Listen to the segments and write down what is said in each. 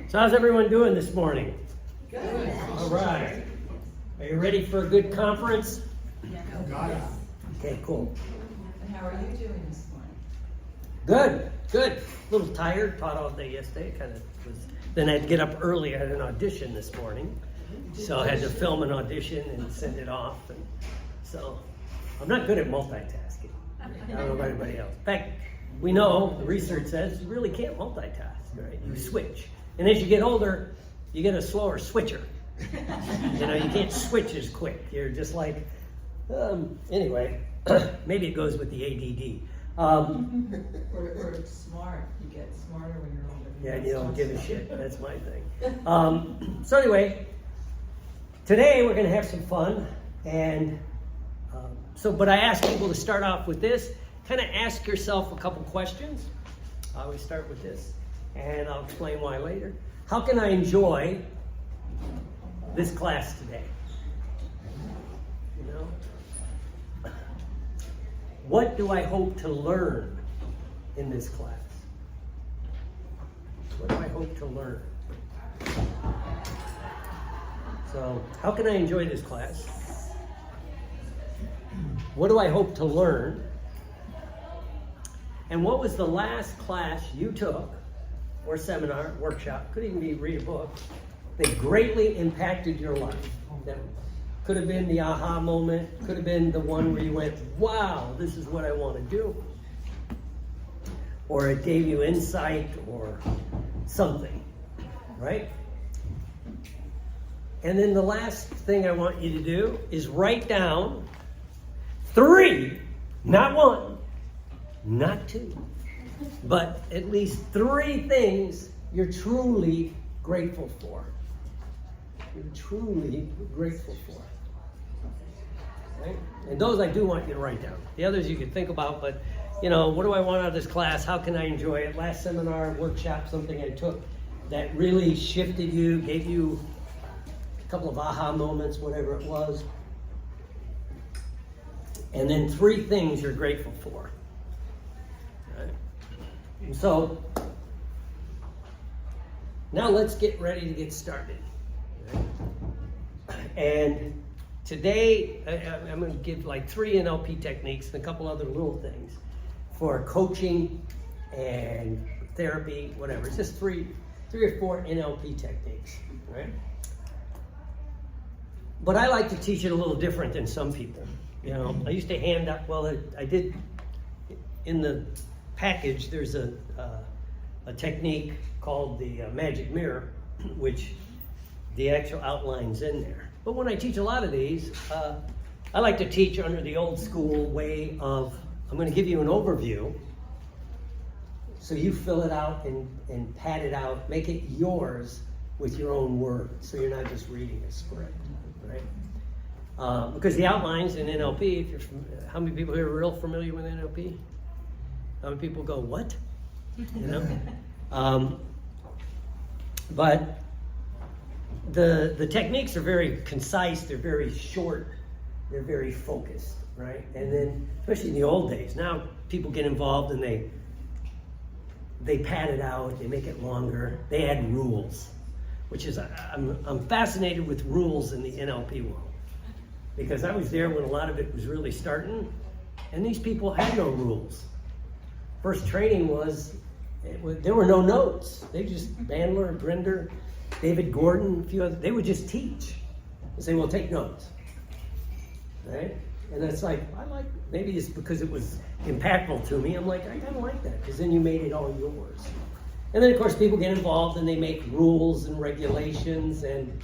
So how's everyone doing this morning? Good. All right. Are you ready for a good conference? Got it. Okay, cool. And how are you doing this morning? Good, good. A little tired, taught all day yesterday. Kind of was. Then I had to get up early. I had an audition this morning. So I had to film an audition and send it off. And so I'm not good at multitasking. I don't know about anybody else. In fact, we know, the research says, you really can't multitask, right? You switch. And as you get older, you get a slower switcher. You know, you can't switch as quick. You're just like, anyway, maybe it goes with the ADD. Or smart. You get smarter when you're older. Yeah, you don't give a shit. That's my thing. So anyway, today we're going to have some fun. And but I ask people to start off with this. Kind of ask yourself a couple questions. I always start with this. And I'll explain why later. How can I enjoy this class today? You know? What do I hope to learn in this class? What do I hope to learn? So, how can I enjoy this class? What do I hope to learn? And what was the last class you took, or seminar, workshop, could even be read a book, that greatly impacted your life? That could have been the aha moment, could have been the one where you went, wow, this is what I want to do. Or it gave you insight or something, right? And then the last thing I want you to do is write down 3, not 1, not 2, but at least 3 things you're truly grateful for. You're truly grateful for. Right? And those I do want you to write down. The others you can think about, but you know, what do I want out of this class? How can I enjoy it? Last seminar, workshop, something I took that really shifted you, gave you a couple of aha moments, whatever it was. And then 3 things you're grateful for. Right? And so, now let's get ready to get started. Right? And today, I'm going to give like 3 NLP techniques and a couple other little things for coaching and therapy, whatever. It's just 3 or 4 NLP techniques, right? But I like to teach it a little different than some people. You know, I used to hand out, well, I did, in the package, there's a technique called the magic mirror, which the actual outline's in there. But when I teach a lot of these, I like to teach under the old school way of, I'm going to give you an overview, so you fill it out and pad it out, make it yours with your own words, so you're not just reading a script, right? Because the outlines in NLP, how many people here are real familiar with NLP? How many people go, what? You know? But the techniques are very concise, they're very short, they're very focused, right? And then, especially in the old days, now people get involved and they pad it out, they make it longer, they add rules, which is, I'm fascinated with rules in the NLP world. Because I was there when a lot of it was really starting, and these people had no rules. First training there were no notes. They just, Bandler, Grinder, David Gordon, a few others, they would just teach and say, well, take notes, right? And it's like, maybe it's because it was impactful to me. I'm like, I kind of like that, because then you made it all yours. And then, of course, people get involved and they make rules and regulations and,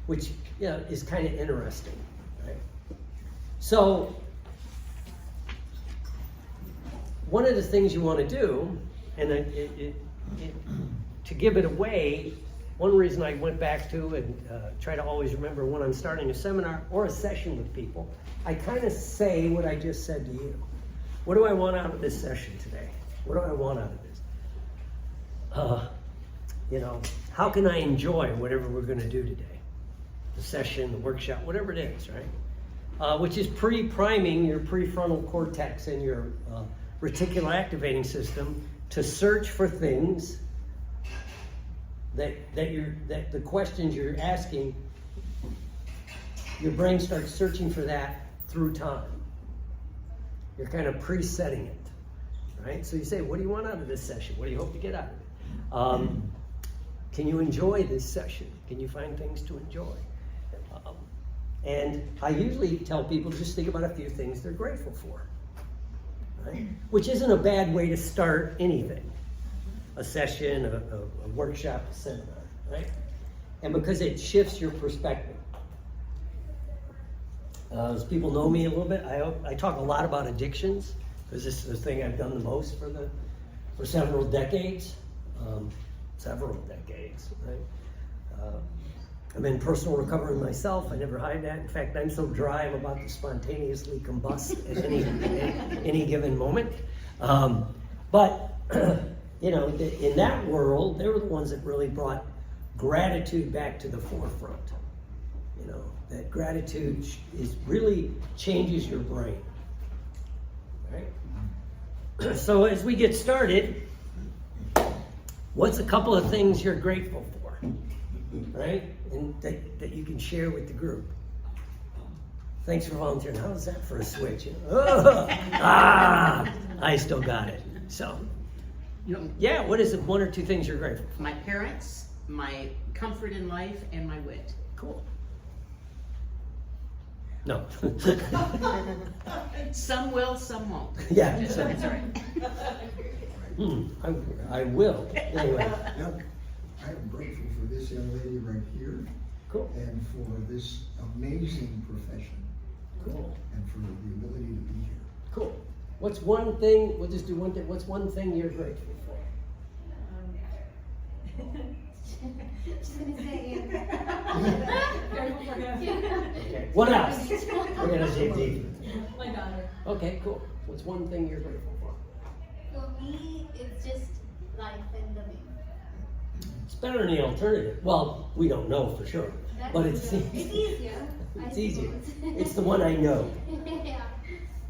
which is kind of interesting, right? So, one of the things you want to do, and to give it away, one reason I went back to and try to always remember when I'm starting a seminar or a session with people, I kind of say what I just said to you. What do I want out of this session today? What do I want out of this? You know, how can I enjoy whatever we're going to do today? The session, the workshop, whatever it is, right? Which is pre-priming your prefrontal cortex and your reticular activating system to search for things that the questions you're asking, your brain starts searching for that through time. You're kind of presetting it, right? So you say, what do you want out of this session? What do you hope to get out of it? Can you enjoy this session? Can you find things to enjoy? And I usually tell people just think about a few things they're grateful for, right? Which isn't a bad way to start anything. A session, a workshop, a seminar, right? And because it shifts your perspective. As people know me a little bit, I talk a lot about addictions, because this is the thing I've done the most for several decades. Right? I'm in personal recovery myself. I never hide that. In fact, I'm so dry, I'm about to spontaneously combust at any given moment. But you know, in that world, they were the ones that really brought gratitude back to the forefront. You know, that gratitude really changes your brain. Right? So as we get started, what's a couple of things you're grateful for, right? And that you can share with the group. Thanks for volunteering. How's that for a switch? Oh, I still got it. So, yeah, what is it, one or two things you're grateful for? My parents, my comfort in life, and my wit. Cool. No. Some will, some won't. Yeah. That's all right. I will. Anyway. Yep. I am grateful for this young lady right here. Cool. And for this amazing profession. Cool. And for the ability to be here. Cool. What's one thing, we'll just do one thing, what's one thing you're grateful for? Just gonna say Okay. What else? We're gonna dig deep. my daughter. Okay, cool. What's one thing you're grateful for? For me, it's just life and living. It's better than the alternative. Well, we don't know for sure, but it's easier. It's easier. It's the one I know. Yeah.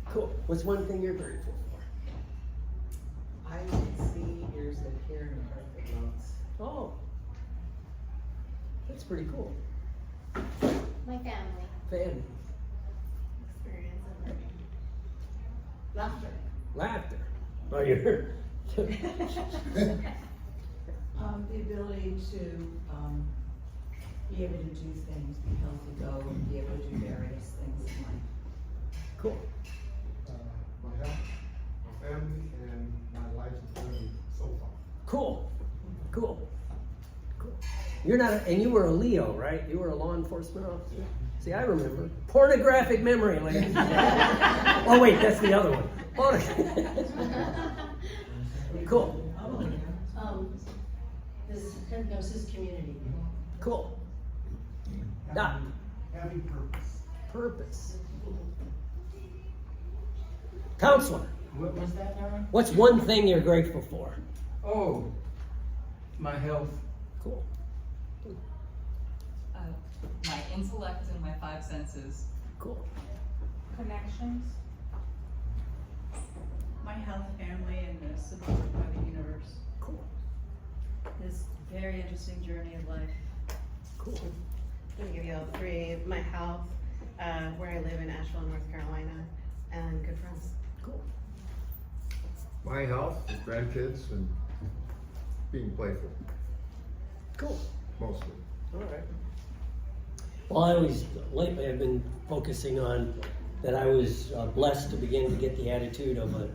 Cool. What's one thing you're grateful for? I can see, ears that hear, and heart that loves. Oh, that's pretty cool. My family. Family, Experience and learning. Laughter. laughter. Oh, you're. The ability to be able to do things, be healthy, go, and be able to do various things in life. Cool. My health, my family, and my life's journey so far. Cool. Cool. Cool. You're not, and you were a Leo, right? You were a law enforcement officer. See, I remember. Pornographic memory, ladies. Oh wait, that's the other one. Cool. This hypnosis community. Cool. Doc. Having purpose. Purpose. Counselor, What was that, Aaron? what's one thing you're grateful for? Oh, my health. Cool. My intellect and my five senses. Cool. Connections. My health, family, and supported by the universe. Cool. This very interesting journey of life. Cool. I'm gonna give you all three. My health, where I live in Asheville, North Carolina, and good friends. Cool. My health, grandkids, and being playful, Cool. mostly. All right. Well, lately I've been focusing on that I was blessed to begin to get the attitude of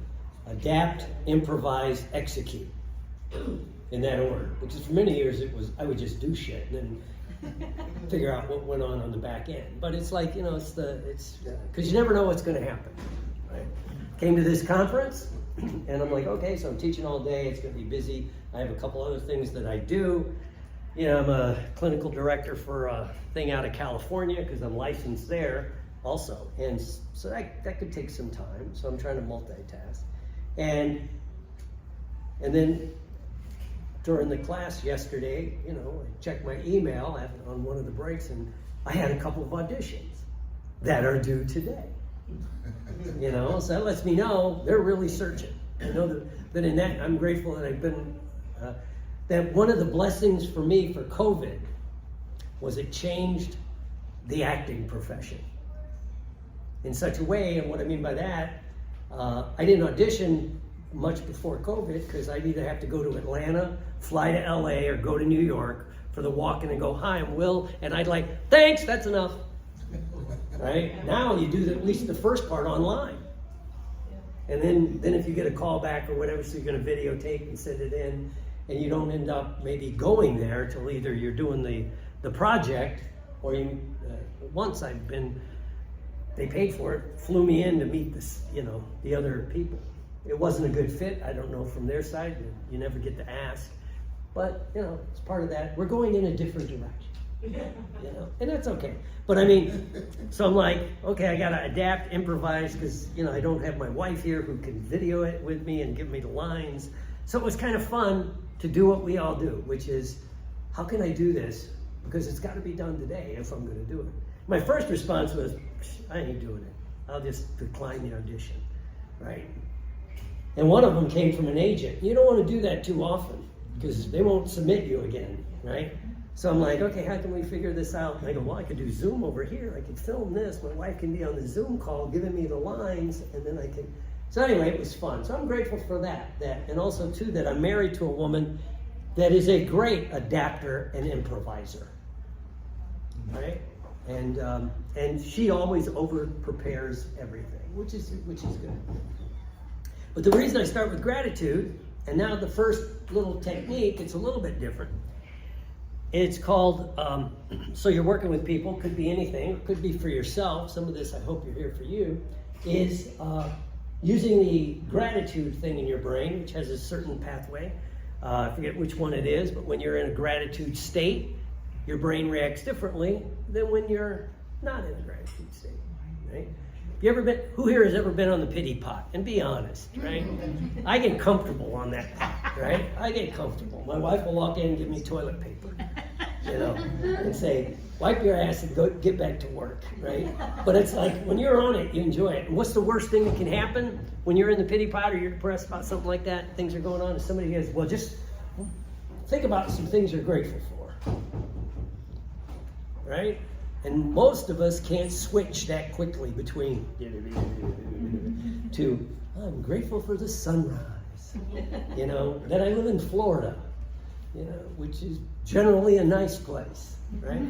adapt, improvise, execute. In that order. Because for many years I would just do shit and then figure out what went on the back end. But it's like, you know, it's because you never know what's going to happen. Right? Came to this conference and I'm like, okay, so I'm teaching all day. It's going to be busy. I have a couple other things that I do. You know, I'm a clinical director for a thing out of California because I'm licensed there also. And so that could take some time. So I'm trying to multitask. And then during the class yesterday, you know, I checked my email on one of the breaks and I had a couple of auditions that are due today. You know, so that lets me know they're really searching. I know that in that, I'm grateful that I've been, that one of the blessings for me for COVID was it changed the acting profession in such a way, and what I mean by that, I didn't audition much before COVID because I'd either have to go to Atlanta, fly to LA, or go to New York for the walk-in and go, hi, I'm Will, and I'd like, thanks, that's enough. Right? Now you do at least the first part online. And then if you get a call back or whatever, so you're gonna videotape and send it in, and you don't end up maybe going there till either you're doing the project, or you, once I've been, they paid for it, flew me in to meet this, the other people. It wasn't a good fit, I don't know from their side, you never get to ask, but it's part of that. We're going in a different direction, and that's okay. But I mean, so I'm like, okay, I gotta adapt, improvise, because I don't have my wife here who can video it with me and give me the lines. So it was kind of fun to do what we all do, which is, how can I do this? Because it's gotta be done today if I'm gonna do it. My first response was, I ain't doing it. I'll just decline the audition, right? And one of them came from an agent. You don't want to do that too often because they won't submit you again, right? So I'm like, okay, how can we figure this out? And I go, well, I could do Zoom over here. I could film this. My wife can be on the Zoom call giving me the lines, and then I can. So anyway, it was fun. So I'm grateful for that. And also too, that I'm married to a woman that is a great adapter and improviser, right? And she always over prepares everything, which is good. But the reason I start with gratitude, and now the first little technique, it's a little bit different. It's called, so you're working with people, could be anything, it could be for yourself. Some of this I hope you're here for you, is using the gratitude thing in your brain, which has a certain pathway. I forget which one it is, but when you're in a gratitude state, your brain reacts differently than when you're not in a gratitude state, right? Who here has ever been on the pity pot? And be honest, right? I get comfortable on that pot, right? I get comfortable. My wife will walk in and give me toilet paper, and say, wipe your ass and go get back to work, right? But it's like, when you're on it, you enjoy it. And what's the worst thing that can happen when you're in the pity pot or you're depressed about something like that, things are going on, and somebody goes, well, just think about some things you're grateful for, right? And most of us can't switch that quickly between to, I'm grateful for the sunrise, that I live in Florida, which is generally a nice place, right?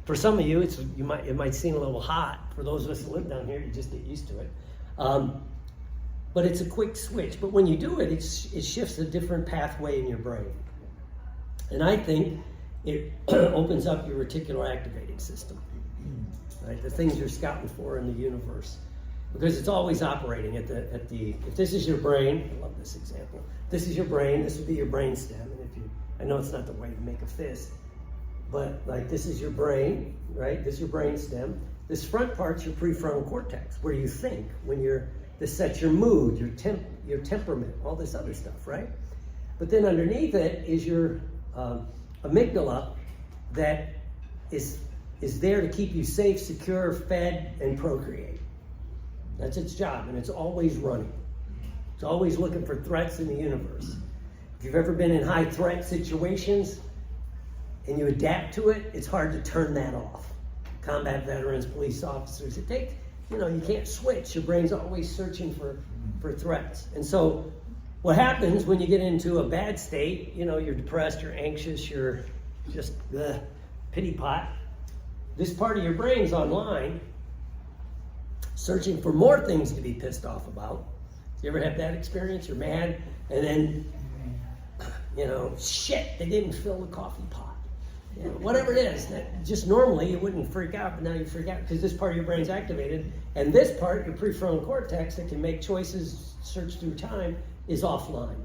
For some of you, it might seem a little hot. For those of us that live down here, you just get used to it. But it's a quick switch. But when you do it, it shifts a different pathway in your brain. And I think it opens up your reticular activating system, right? The things you're scouting for in the universe, because it's always operating at the. If this is your brain, I love this example. This is your brain. This would be your brain stem, and I know it's not the way you make a fist, but like this is your brain, right? This is your brain stem. This front part's your prefrontal cortex, where you think. This sets your mood, your temperament, all this other stuff, right? But then underneath it is your amygdala that is there to keep you safe, secure, fed, and procreate. That's its job, and it's always running. It's always looking for threats in the universe. If you've ever been in high threat situations and you adapt to it, it's hard to turn that off. Combat veterans, police officers, you can't switch. Your brain's always searching for threats. And so what happens when you get into a bad state, you're depressed, you're anxious, you're just pity pot. This part of your brain's online, searching for more things to be pissed off about. You ever have that experience? You're mad, and then, shit, they didn't fill the coffee pot. Whatever it is, that just normally you wouldn't freak out, but now you freak out because this part of your brain's activated, and this part, your prefrontal cortex, that can make choices, search through time, is offline.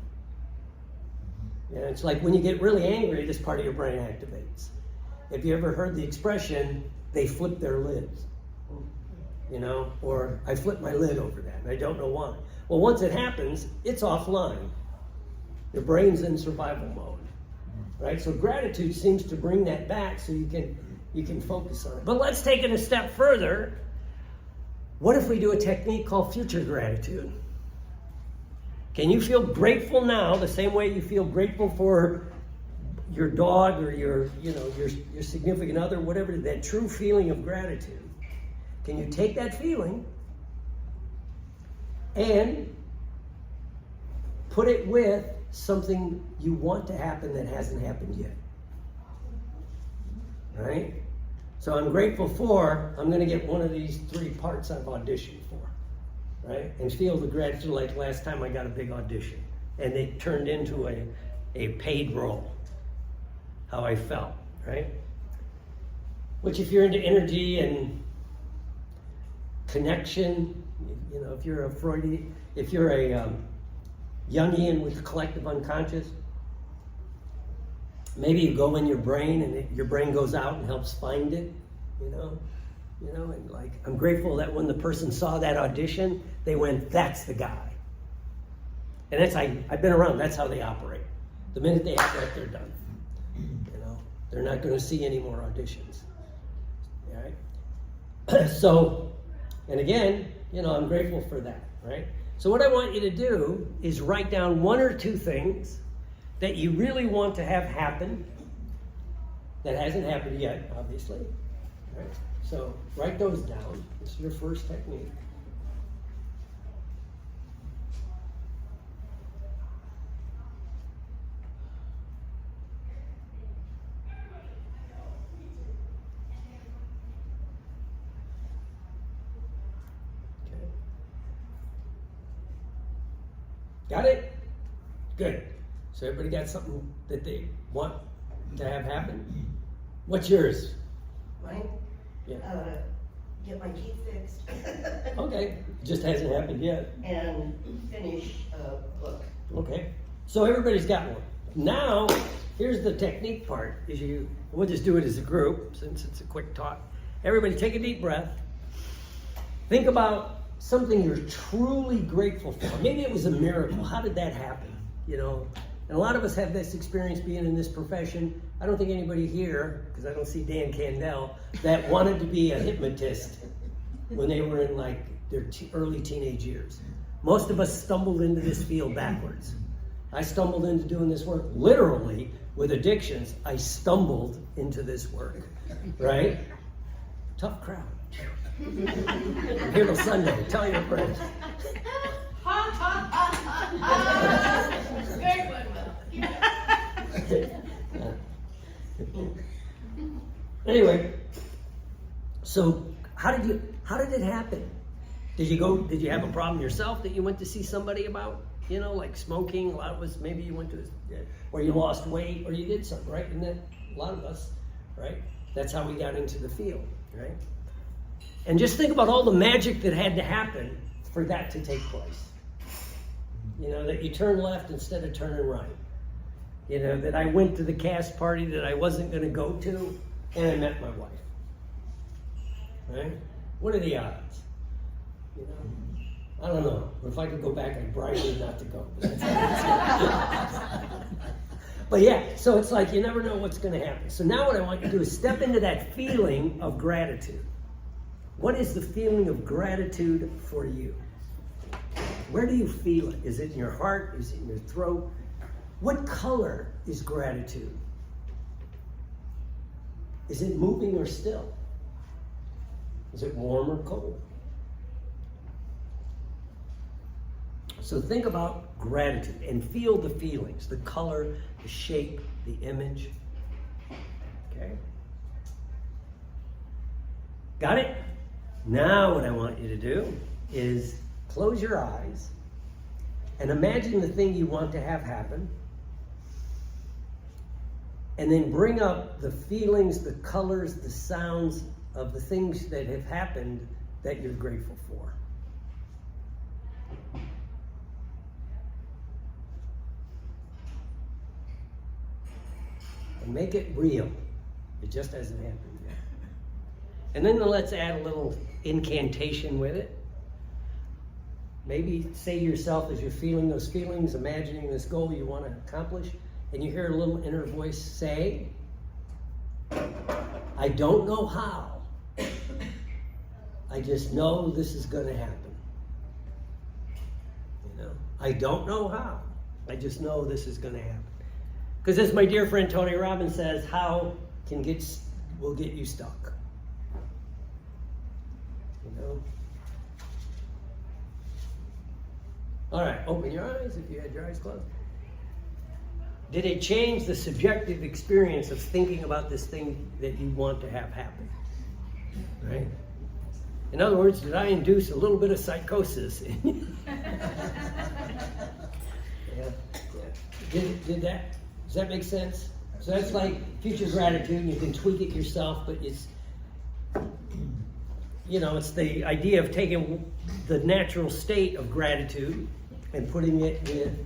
It's like when you get really angry, this part of your brain activates. Have you ever heard the expression, they flip their lids? Or I flip my lid over that, and I don't know why. Well, once it happens, it's offline. Your brain's in survival mode, right? So gratitude seems to bring that back so you can focus on it. But let's take it a step further. What if we do a technique called future gratitude? Can you feel grateful now the same way you feel grateful for your dog or your significant other, whatever, that true feeling of gratitude? Can you take that feeling and put it with something you want to happen that hasn't happened yet? Right? So I'm grateful for, I'm going to get one of these 3 parts I've auditioned for, right? And feel the gratitude like last time I got a big audition and it turned into a paid role. How I felt, right? Which if you're into energy and connection, if you're a Freudian, if you're a Jungian with collective unconscious, maybe you go in your brain and your brain goes out and helps find it, and like, I'm grateful that when the person saw that audition, they went, that's the guy. And that's, I've been around, that's how they operate. The minute they have that, they're done. They're not going to see any more auditions. All right? So, and again, I'm grateful for that, right? So what I want you to do is write down 1 or 2 things that you really want to have happen that hasn't happened yet, obviously. Right? So write those down. This is your first technique. Got it? Good. So everybody got something that they want to have happen? What's yours? Mine? Yeah. Get my teeth fixed. Okay. Just hasn't happened yet. And finish a book. Okay. So everybody's got one. Now, here's the technique part. We'll just do it as a group since it's a quick talk. Everybody take a deep breath. Think about something you're truly grateful for. Maybe it was a miracle. How did that happen? And a lot of us have this experience being in this profession. I don't think anybody here, because I don't see Dan Candell, that wanted to be a hypnotist when they were in like their early teenage years. Most of us stumbled into this field backwards. I stumbled into doing this work literally with addictions. I stumbled into this work, right? Tough crowd. I'm here till Sunday. Tell your friends. Good one, Anyway, so how did it happen? Did you have a problem yourself that you went to see somebody about? Like smoking. A lot of us, maybe you went to, or you lost weight, or you did something, right? And that a lot of us, right? That's how we got into the field, right? And just think about all the magic that had to happen for that to take place. That you turn left instead of turning right. That I went to the cast party that I wasn't going to go to, and I met my wife. Right? What are the odds? I don't know. If I could go back, I'd bribe her not to go. But yeah, so it's like you never know what's going to happen. So now what I want you to do is step into that feeling of gratitude. What is the feeling of gratitude for you? Where do you feel it? Is it in your heart? Is it in your throat? What color is gratitude? Is it moving or still? Is it warm or cold? So think about gratitude and feel the feelings, the color, the shape, the image. Okay? Got it? Now what I want you to do is close your eyes and imagine the thing you want to have happen. And then bring up the feelings, the colors, the sounds of the things that have happened that you're grateful for. And make it real. It just hasn't happened yet. And then let's add a little incantation with it. Maybe say to yourself as you're feeling those feelings, imagining this goal you want to accomplish, and you hear a little inner voice say, I don't know how. I just know this is going to happen. I don't know how. I just know this is going to happen. Because as my dear friend Tony Robbins says, how will get you stuck. You know? All right, open your eyes if you had your eyes closed. Did it change the subjective experience of thinking about this thing that you want to have happen? Right? In other words, did I induce a little bit of psychosis in you? Did that? Does that make sense? So that's like future gratitude, and you can tweak it yourself, but it's, you know, it's the idea of taking the natural state of gratitude and putting it with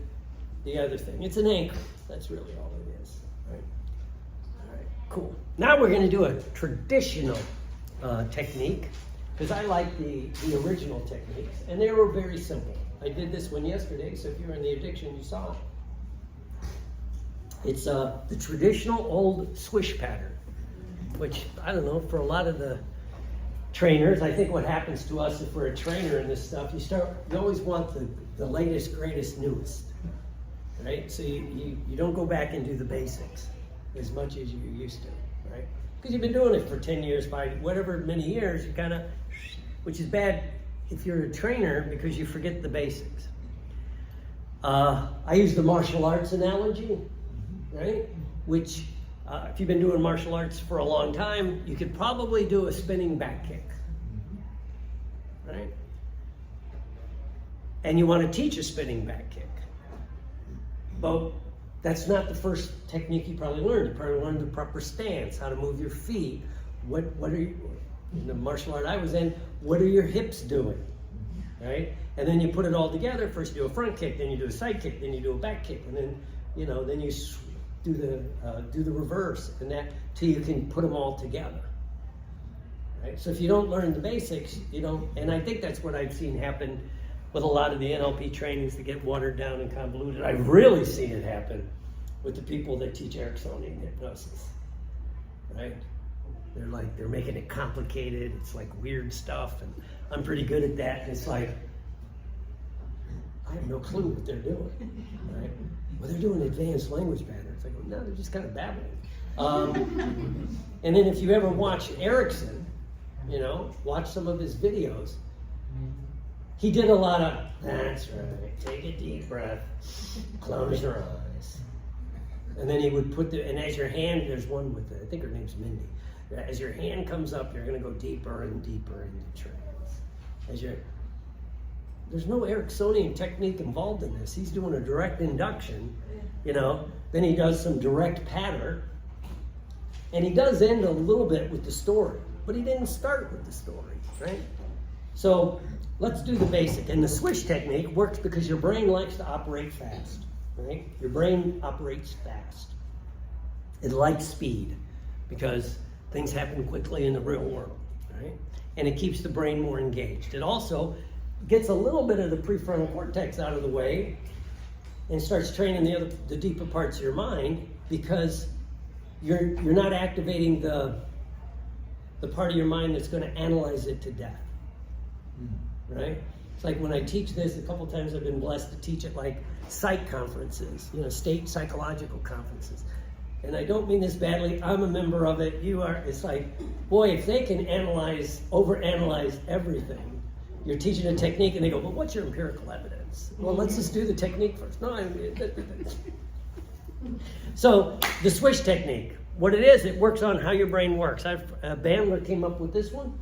the other thing. It's an anchor. That's really all it is. Right? All right, cool. Now we're going to do a traditional technique, because I like the original techniques, and they were very simple. I did this one yesterday, so if you're in the addiction, you saw it. It's the traditional old swish pattern, which, I don't know, for a lot of the trainers, I think what happens to us if we're a trainer in this stuff, you always want the latest, greatest, newest, right? So you don't go back and do the basics as much as you used to, right? Because you've been doing it for 10 years, whatever many years, you kind of, which is bad if you're a trainer because you forget the basics. I use the martial arts analogy, right? Which, if you've been doing martial arts for a long time, you could probably do a spinning back kick, right? And you want to teach a spinning back kick. But that's not the first technique you probably learned. You probably learned the proper stance, how to move your feet. What are you, in the martial art I was in, what are your hips doing, right? And then you put it all together. First you do a front kick, then you do a side kick, then you do a back kick, and then, you know, then you do the reverse, and that till you can put them all together, right? So if you don't learn the basics, you don't. And I think that's what I've seen happen with a lot of the NLP trainings that get watered down and convoluted. I've really seen it happen with the people that teach Ericksonian hypnosis, right? They're making it complicated. It's like weird stuff, and I'm pretty good at that. And it's like, I have no clue what they're doing, right? Well, they're doing advanced language patterns. I go, no, they're just kind of babbling. And then if you ever watch Erickson, you know, watch some of his videos, he did a lot of, that's right, take a deep breath, close your eyes. And then he would and as your hand, there's one with, I think her name's Mindy. As your hand comes up, you're going to go deeper and deeper into trance. There's no Ericksonian technique involved in this. He's doing a direct induction, you know. Then he does some direct pattern. And he does end a little bit with the story. But he didn't start with the story, right? So let's do the basic. And the swish technique works because your brain likes to operate fast, right? Your brain operates fast. It likes speed because things happen quickly in the real world, right? And it keeps the brain more engaged. It also gets a little bit of the prefrontal cortex out of the way and starts training the deeper parts of your mind, because you're not activating the part of your mind that's going to analyze it to death, right? It's like when I teach this, a couple times I've been blessed to teach at like psych conferences, you know, state psychological conferences. And I don't mean this badly, I'm a member of it, you are. It's like, boy, if they can overanalyze everything. You're teaching a technique and they go, well, what's your empirical evidence? Well, let's just do the technique first. No, So the swish technique, what it is, it works on how your brain works. Bandler came up with this one.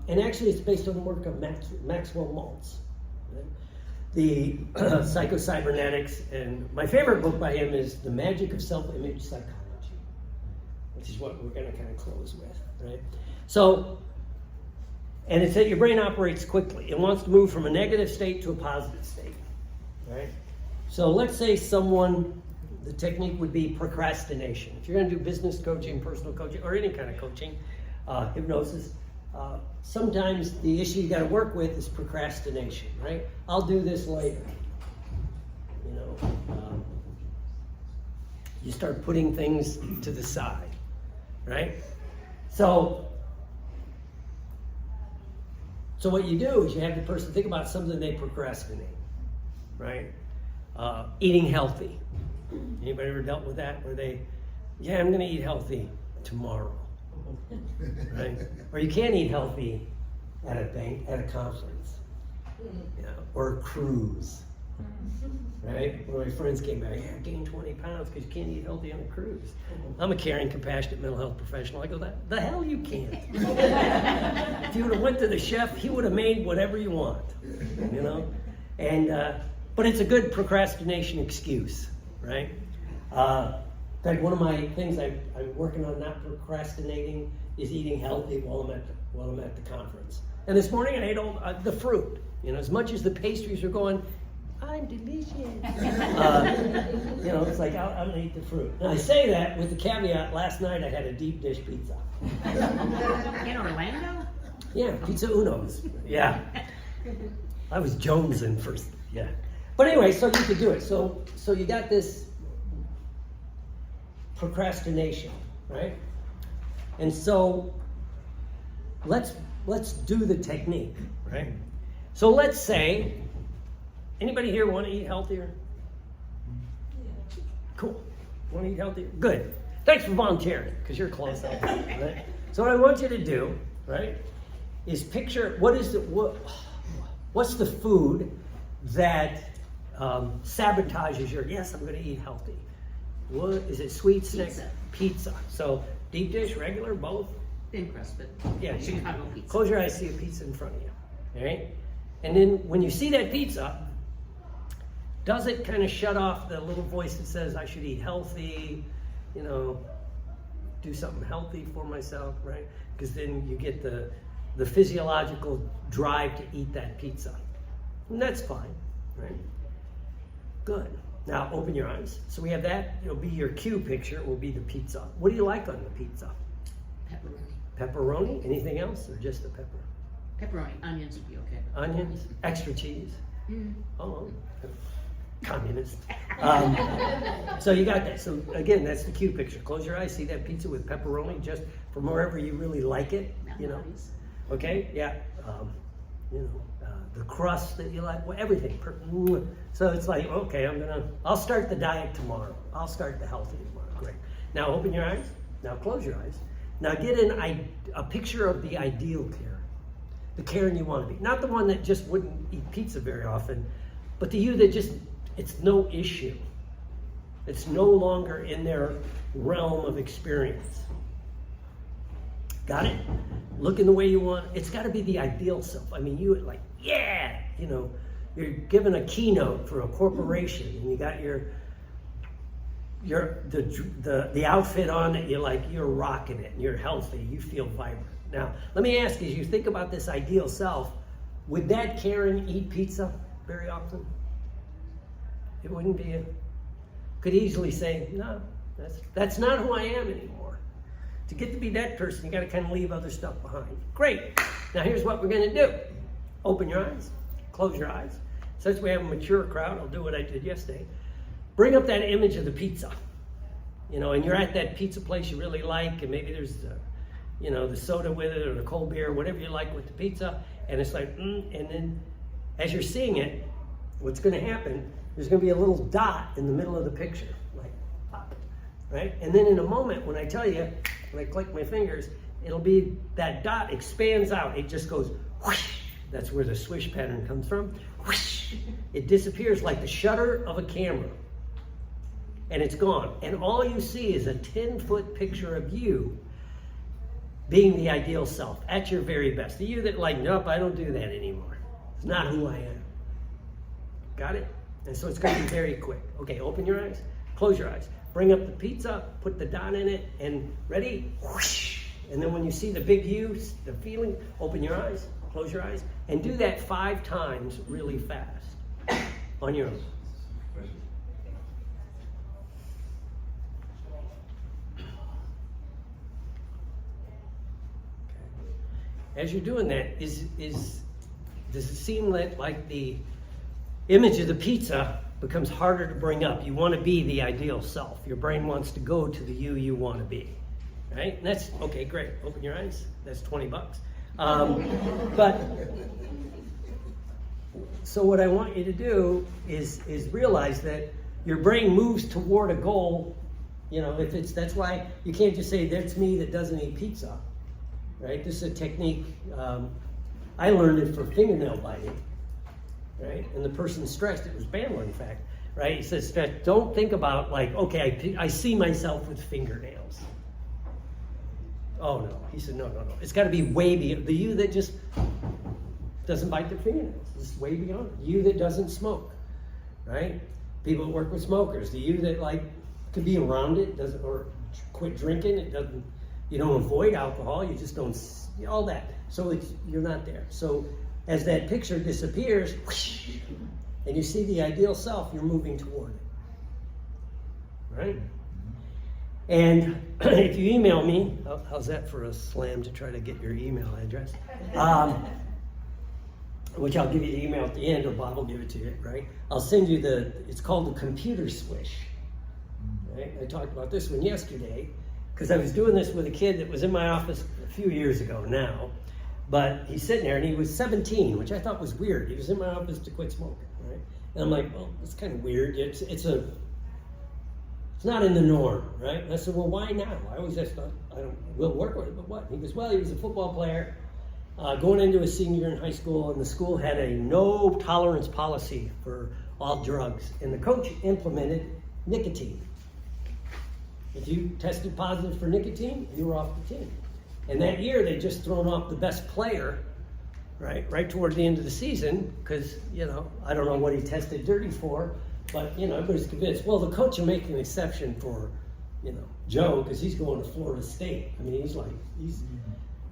And actually it's based on the work of Maxwell Maltz, right? The Psycho-Cybernetics, and my favorite book by him is The Magic of Self-Image Psychology, which is what we're going to kind of close with, right? So, and it's that your brain operates quickly. It wants to move from a negative state to a positive state, right? So let's say the technique would be procrastination. If you're going to do business coaching, personal coaching, or any kind of coaching, hypnosis, sometimes the issue you got to work with is procrastination, right? I'll do this later. You know, you start putting things to the side, right? So what you do is you have the person think about something they procrastinate, right? Eating healthy. Anybody ever dealt with that? Where yeah, I'm gonna eat healthy tomorrow, right? Or you can't eat healthy at a conference, or a cruise, right? One of my friends came back, I gained 20 pounds because you can't eat healthy on a cruise. I'm a caring, compassionate mental health professional. I go, the hell you can't. If you would have went to the chef, he would have made whatever you want, And, but it's a good procrastination excuse, right? In fact, one of my things I'm working on not procrastinating is eating healthy while I'm at the conference. And this morning I ate all the fruit. As much as the pastries are going, I'm delicious. It's like I'm gonna eat the fruit. Now I say that with the caveat. Last night I had a deep dish pizza. In Orlando? Yeah, Pizza Uno's. Yeah, I was jonesing first. Yeah, but anyway, so you could do it. So you got this procrastination, right? And so let's do the technique, right? So let's say, anybody here want to eat healthier? Cool. Want to eat healthier? Good. Thanks for volunteering, because you're close up, right? So what I want you to do, right, is picture what's the food that sabotages your, yes, I'm going to eat healthy. What is it? Sweet snack? Pizza. So deep dish, regular, both? Thin crust, but Yeah. Chicago pizza. Close your eyes, see a pizza in front of you. All right? And then when you see that pizza, does it kind of shut off the little voice that says I should eat healthy, do something healthy for myself, right? Because then you get the physiological drive to eat that pizza. And that's fine, right? Good. Now open your eyes. So we have that, it'll be your cue picture, will be the pizza. What do you like on the pizza? Pepperoni. Pepperoni? Anything else or just the pepper? Pepperoni. Onions would be okay. Onions? Extra cheese? Mm. Oh, communist. So you got that. So again, that's the cue picture. Close your eyes, see that pizza with pepperoni just from wherever you really like it, Nice. Okay, yeah. The crust that you like, everything. So it's like, okay, I'll start the diet tomorrow. I'll start the healthy tomorrow. Great. Now open your eyes. Now close your eyes. Now get a picture of the ideal care. The Karen you want to be. Not the one that just wouldn't eat pizza very often, but the you that just, it's no issue. It's no longer in their realm of experience. Got it? Looking the way you want. It's got to be the ideal self. I mean, you like, yeah, you're given a keynote for a corporation, and you got the outfit on that you're rocking it, and you're healthy, you feel vibrant. Now, let me ask you, as you think about this ideal self, would that Karen eat pizza very often? It wouldn't be could easily say, no, that's not who I am anymore. To get to be that person, you got to kind of leave other stuff behind. Great. Now here's what we're going to do. Open your eyes. Close your eyes. Since we have a mature crowd, I'll do what I did yesterday. Bring up that image of the pizza. And you're at that pizza place you really like, and maybe there's the soda with it or the cold beer, whatever you like with the pizza. And it's like, and then as you're seeing it, what's going to happen, there's going to be a little dot in the middle of the picture, like pop, right? And then in a moment, when I tell you, when I click my fingers, it'll be that dot expands out. It just goes whoosh. That's where the swish pattern comes from. Whoosh. It disappears like the shutter of a camera. And it's gone. And all you see is a 10-foot picture of you being the ideal self, at your very best. The you that nope, I don't do that anymore. It's not who I am. Got it? And so it's going to be very quick. Okay, open your eyes, close your eyes. Bring up the pizza, put the dot in it, and ready? Whoosh. And then when you see the big you, the feeling, open your eyes, close your eyes, and do that 5 times really fast on your own. As you're doing that, does it seem like the image of the pizza becomes harder to bring up? You want to be the ideal self. Your brain wants to go to the you want to be, right? And that's, okay, great. Open your eyes. That's $20. But so what I want you to do is realize that your brain moves toward a goal. You know, that's why you can't just say, that's me that doesn't eat pizza, right? This is a technique, I learned it for fingernail biting, right? And the person stressed, it was Bandler in fact, right? He says, don't think about like, okay, I see myself with fingernails. Oh no, he said, no. It's gotta be way beyond, the you that just doesn't bite their fingernails, it's way beyond it. You that doesn't smoke, right? People that work with smokers, the you that like, could be around it, doesn't, or quit drinking, it doesn't, you don't avoid alcohol, you just don't, all that. So you're not there. So as that picture disappears, whoosh, and you see the ideal self, you're moving toward it, right? And if you email me, how's that for a slam to try to get your email address? Which I'll give you the email at the end, or Bob will give it to you, right? I'll send you it's called the computer swish. Right? I talked about this one yesterday because I was doing this with a kid that was in my office a few years ago now, but he's sitting there and he was 17, which I thought was weird. He was in my office to quit smoking, right? And I'm like, well, it's kind of weird. It's not in the norm, right? And I said, well, why now? I always just thought, we'll work with it, but what? He goes, well, he was a football player going into his senior year in high school, and the school had a no tolerance policy for all drugs, and the coach implemented nicotine. If you tested positive for nicotine, you were off the team. And that year, they just thrown off the best player, right toward the end of the season, because, you know, I don't know what he tested dirty for, but, you know, everybody's convinced, well, the coach will make an exception for, you know, Joe, because he's going to Florida State. I mean,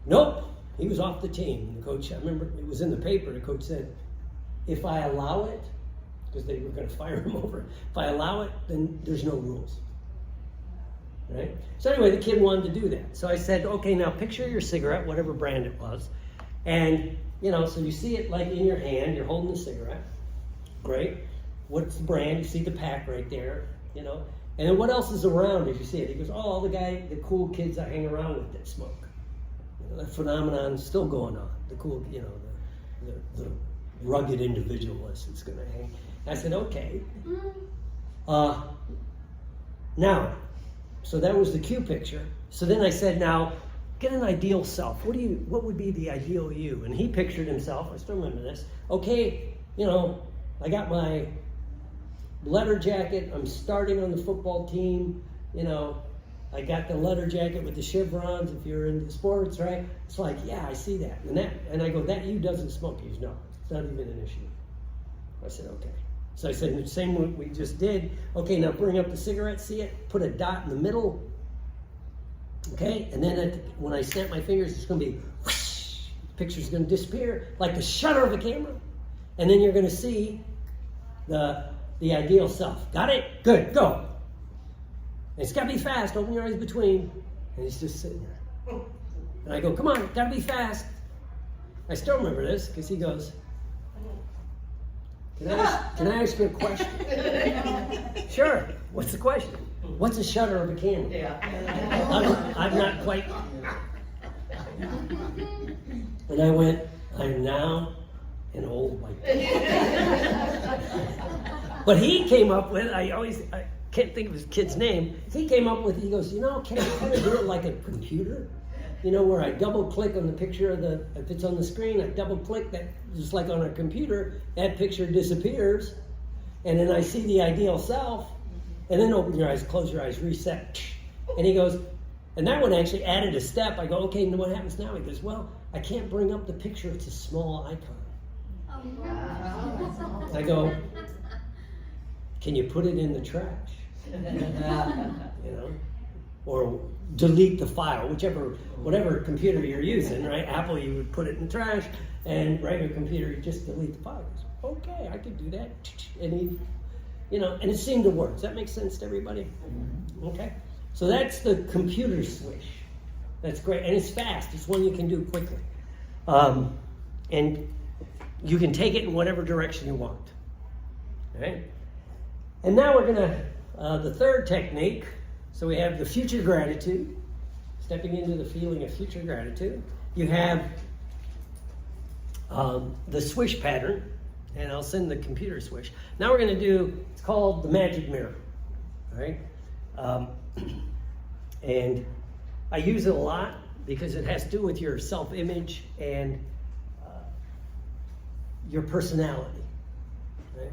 nope, he was off the team. The coach, I remember it was in the paper, the coach said, if I allow it, because they were going to fire him over, if I allow it, then there's no rules. Right? So anyway, the kid wanted to do that. So I said, okay, now picture your cigarette, whatever brand it was. And, you know, so you see it like in your hand, you're holding the cigarette. Great. What's the brand? You see the pack right there, you know. And then what else is around as you see it? He goes, oh, all the cool kids I hang around with that smoke. You know, that phenomenon's still going on. The cool, you know, the rugged individualist that's going to hang. I said, okay. Now, so that was the cue picture. So then I said, now, get an ideal self. What would be the ideal you? And he pictured himself, I still remember this. Okay, you know, I got my leather jacket, I'm starting on the football team, you know, I got the leather jacket with the chevrons if you're into sports, right? It's like, yeah, I see that. And I go, that you doesn't smoke. He goes, no, it's not even an issue. I said, okay. So I said, the same what we just did. Okay, now bring up the cigarette, see it? Put a dot in the middle. Okay, and then when I snap my fingers, it's going to be whoosh. The picture's going to disappear like the shutter of a camera. And then you're going to see the ideal self. Got it? Good, go. And it's got to be fast. Open your eyes between. And he's just sitting there. And I go, come on, got to be fast. I still remember this because he goes, can I ask you a question? Sure. What's the question? What's a shutter of a camera? Yeah. I'm not quite. And I went, I'm now an old white man. But he came up with, I can't think of his kid's name. He came up with, he goes, you know, can I kind of do it like a computer? You know, where I double click on the picture of if it's on the screen, I double click that, just like on a computer, that picture disappears. And then I see the ideal self, and then open your eyes, close your eyes, reset. And he goes, and that one actually added a step. I go, okay, and what happens now? He goes, well, I can't bring up the picture, it's a small icon. Oh, wow. I go, can you put it in the trash? You know? Or delete the file, whatever computer you're using, right? Apple, you would put it in the trash, and regular computer, you just delete the file. Okay, I could do that. And he, you know, and it seemed to work. Does that make sense to everybody? Okay. So that's the computer swish. That's great, and it's fast. It's one you can do quickly. And you can take it in whatever direction you want. All right? And now we're gonna, the third technique, so we have the future gratitude, stepping into the feeling of future gratitude. You have the swish pattern, and I'll send the computer switch. Now we're gonna do, it's called the magic mirror, all right? And I use it a lot because it has to do with your self-image and your personality, right?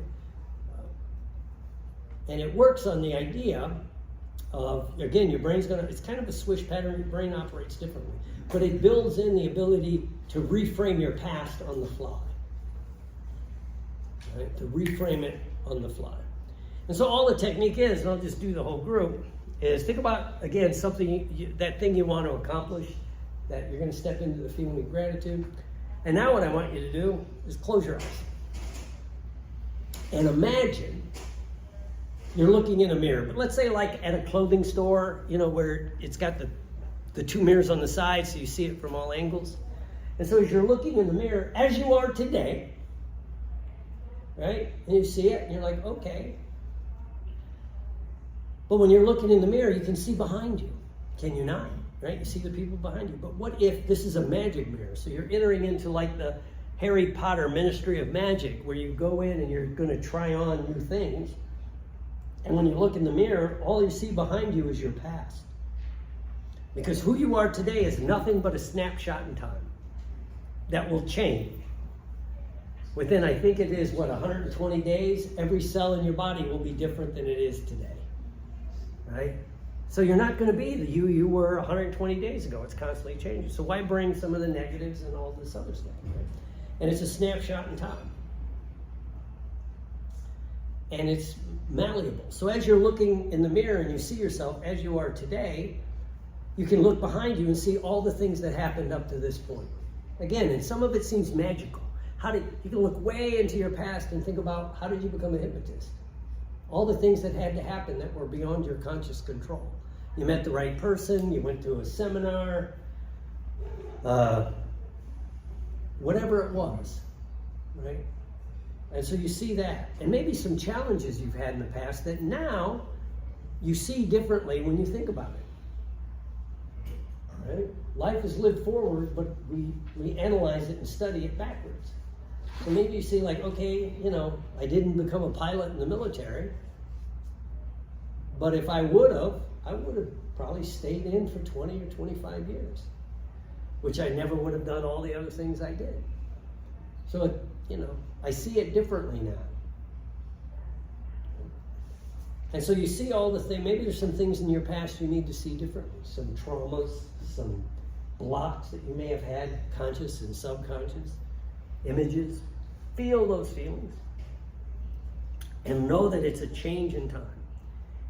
And it works on the idea of, again, your brain's gonna, it's kind of a swish pattern, your brain operates differently, but it builds in the ability to reframe your past on the fly, right? To reframe it on the fly. And so all the technique is, and I'll just do the whole group, is think about, again, something, that thing you want to accomplish, that you're gonna step into the feeling of gratitude. And now what I want you to do is close your eyes. And imagine you're looking in a mirror, but let's say like at a clothing store, you know, where it's got the two mirrors on the side so you see it from all angles. And so as you're looking in the mirror, as you are today, right? And you see it and you're like, okay. But when you're looking in the mirror, you can see behind you. Can you not? Right? You see the people behind you. But what if this is a magic mirror? So you're entering into like the Harry Potter Ministry of Magic, where you go in and you're going to try on new things. And when you look in the mirror, all you see behind you is your past. Because who you are today is nothing but a snapshot in time that will change. Within, I think it is, 120 days, every cell in your body will be different than it is today. Right? So you're not going to be the you were 120 days ago. It's constantly changing. So why bring some of the negatives and all this other stuff, right? And it's a snapshot in time. And it's malleable. So as you're looking in the mirror and you see yourself as you are today, you can look behind you and see all the things that happened up to this point. Again, and some of it seems magical. You can look way into your past and think about, how did you become a hypnotist? All the things that had to happen that were beyond your conscious control. You met the right person, you went to a seminar, whatever it was, right? And so you see that. And maybe some challenges you've had in the past that now you see differently when you think about it, right? Life is lived forward, but we analyze it and study it backwards. So maybe you see like, okay, you know, I didn't become a pilot in the military, but if I would have probably stayed in for 20 or 25 years, which I never would have done all the other things I did. So, you know, I see it differently now. And so you see all the things, maybe there's some things in your past you need to see differently, some traumas, some blocks that you may have had, conscious and subconscious. Images, feel those feelings, and know that it's a change in time.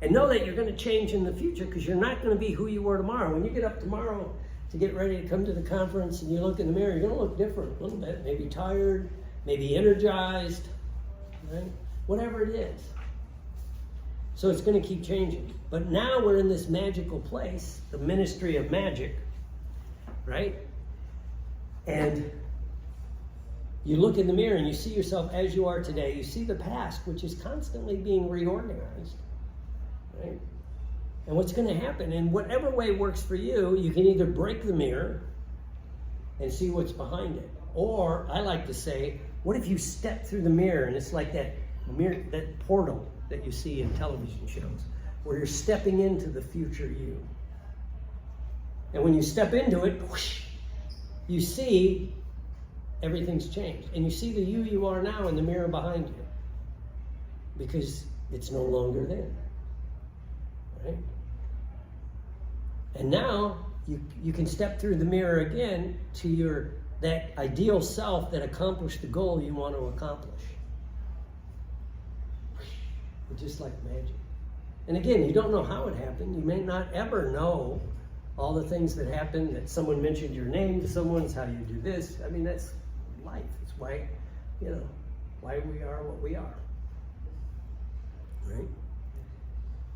And know that you're going to change in the future, because you're not going to be who you were tomorrow. When you get up tomorrow to get ready to come to the conference and you look in the mirror, you're going to look different a little bit, maybe tired, maybe energized, right? Whatever it is. So it's going to keep changing. But now we're in this magical place, the Ministry of Magic, right? And you look in the mirror and you see yourself as you are today. You see the past, which is constantly being reorganized, right? And what's going to happen, in whatever way works for you, you can either break the mirror and see what's behind it. Or, I like to say, what if you step through the mirror and it's like that mirror, that portal that you see in television shows, where you're stepping into the future you. And when you step into it, whoosh, you see everything's changed. And you see the you are now in the mirror behind you. Because it's no longer there. Right? And now you can step through the mirror again to that ideal self that accomplished the goal you want to accomplish. It's just like magic. And again, you don't know how it happened. You may not ever know all the things that happened, that someone mentioned your name to someone, it's how you do this. I mean, that's life. It's why, you know, why we are what we are. Right?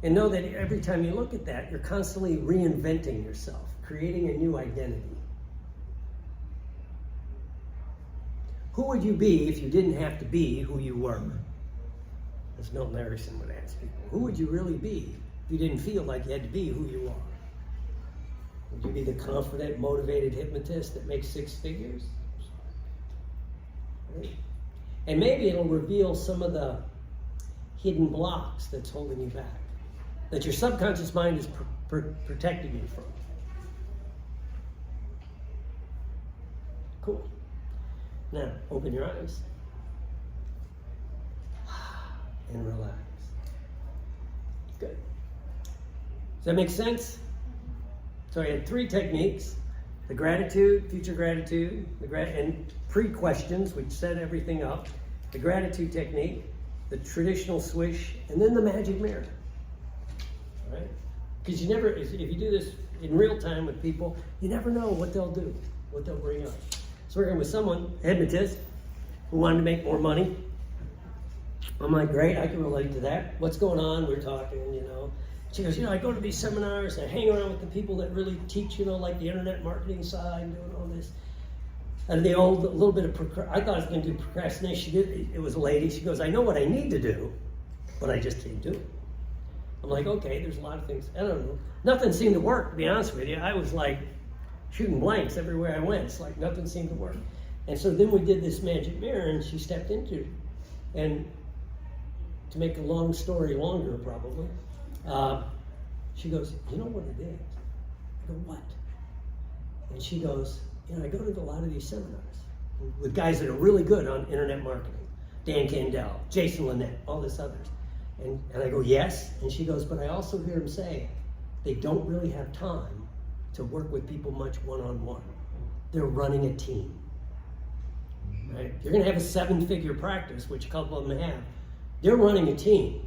And know that every time you look at that, you're constantly reinventing yourself, creating a new identity. Who would you be if you didn't have to be who you were? As Milton Erickson would ask people, who would you really be if you didn't feel like you had to be who you are? Would you be the confident, motivated hypnotist that makes 6 figures? Right? And maybe it'll reveal some of the hidden blocks that's holding you back, that your subconscious mind is protecting you from. Cool. Now, open your eyes and relax. Good. Does that make sense? So I had 3 techniques: the gratitude, future gratitude, and pre-questions, which set everything up, the gratitude technique, the traditional swish, and then the magic mirror. All right? Because you never, if you do this in real time with people, you never know what they'll do, what they'll bring up. So working with someone, hypnotist, who wanted to make more money. I'm like, great, I can relate to that. What's going on? We're talking, you know. She goes, you know, I go to these seminars, I hang around with the people that really teach, you know, like the internet marketing side and doing all this. And the old, a little bit of, I thought I was going to do procrastination. It was a lady. She goes, I know what I need to do, but I just can't do it. I'm like, okay, there's a lot of things. I don't know. Nothing seemed to work, to be honest with you. I was like shooting blanks everywhere I went. It's like nothing seemed to work. And so then we did this magic mirror, and she stepped into it. And to make a long story longer, probably, she goes, you know what it is? I go, what? And she goes, you know, I go to a lot of these seminars with guys that are really good on internet marketing. Dan Candell, Jason Linett, all this others. And I go, yes. And she goes, but I also hear them say they don't really have time to work with people much one-on-one. They're running a team. Right? You're going to have a 7-figure practice, which a couple of them have. They're running a team.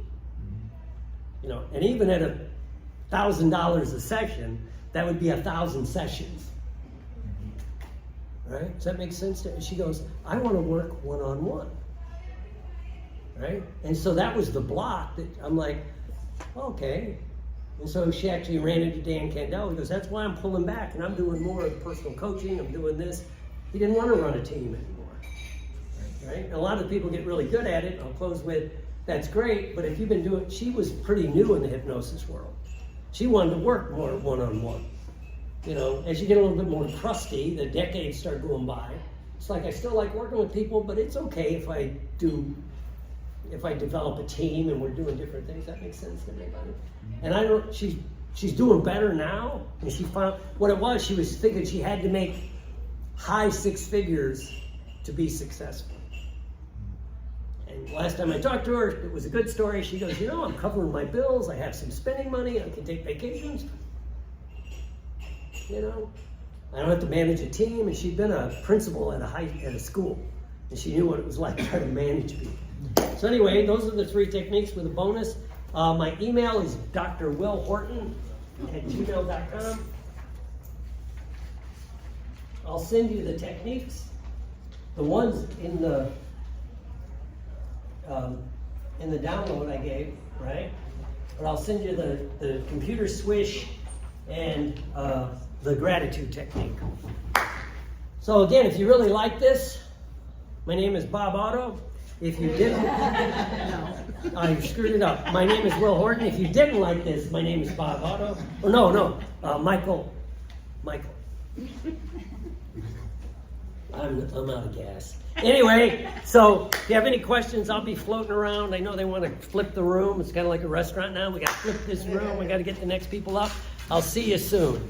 You know, and even at $1,000 a session, that would be 1,000 sessions. Right? Does that make sense to her? She goes, I want to work one-on-one. Right? And so that was the block that I'm like, okay. And so she actually ran into Dan Candell. He goes, that's why I'm pulling back and I'm doing more of personal coaching. I'm doing this. He didn't want to run a team anymore. Right? And a lot of people get really good at it. I'll close with, that's great, but if you've been doing, she was pretty new in the hypnosis world. She wanted to work more one-on-one. You know, as you get a little bit more crusty, the decades start going by. It's like I still like working with people, but it's okay if I develop a team and we're doing different things. That makes sense to everybody. And she's doing better now. And she found what it was. She was thinking she had to make high 6 figures to be successful. And last time I talked to her, it was a good story. She goes, you know, I'm covering my bills. I have some spending money. I can take vacations. You know, I don't have to manage a team. And she'd been a principal at a school, and she knew what it was like trying to manage people. So anyway, those are the 3 techniques with a bonus. My email is drwillhorton@gmail.com. I'll send you the techniques, the ones in the download I gave, right? But I'll send you the computer swish and the gratitude technique. So again, if you really like this, my name is Bob Otto. If you didn't, no, I screwed it up. My name is Will Horton. If you didn't like this, my name is Bob Otto. Or no, Michael. I'm out of gas. Anyway, so if you have any questions, I'll be floating around. I know they want to flip the room. It's kind of like a restaurant now. We got to flip this room. We got to get the next people up. I'll see you soon.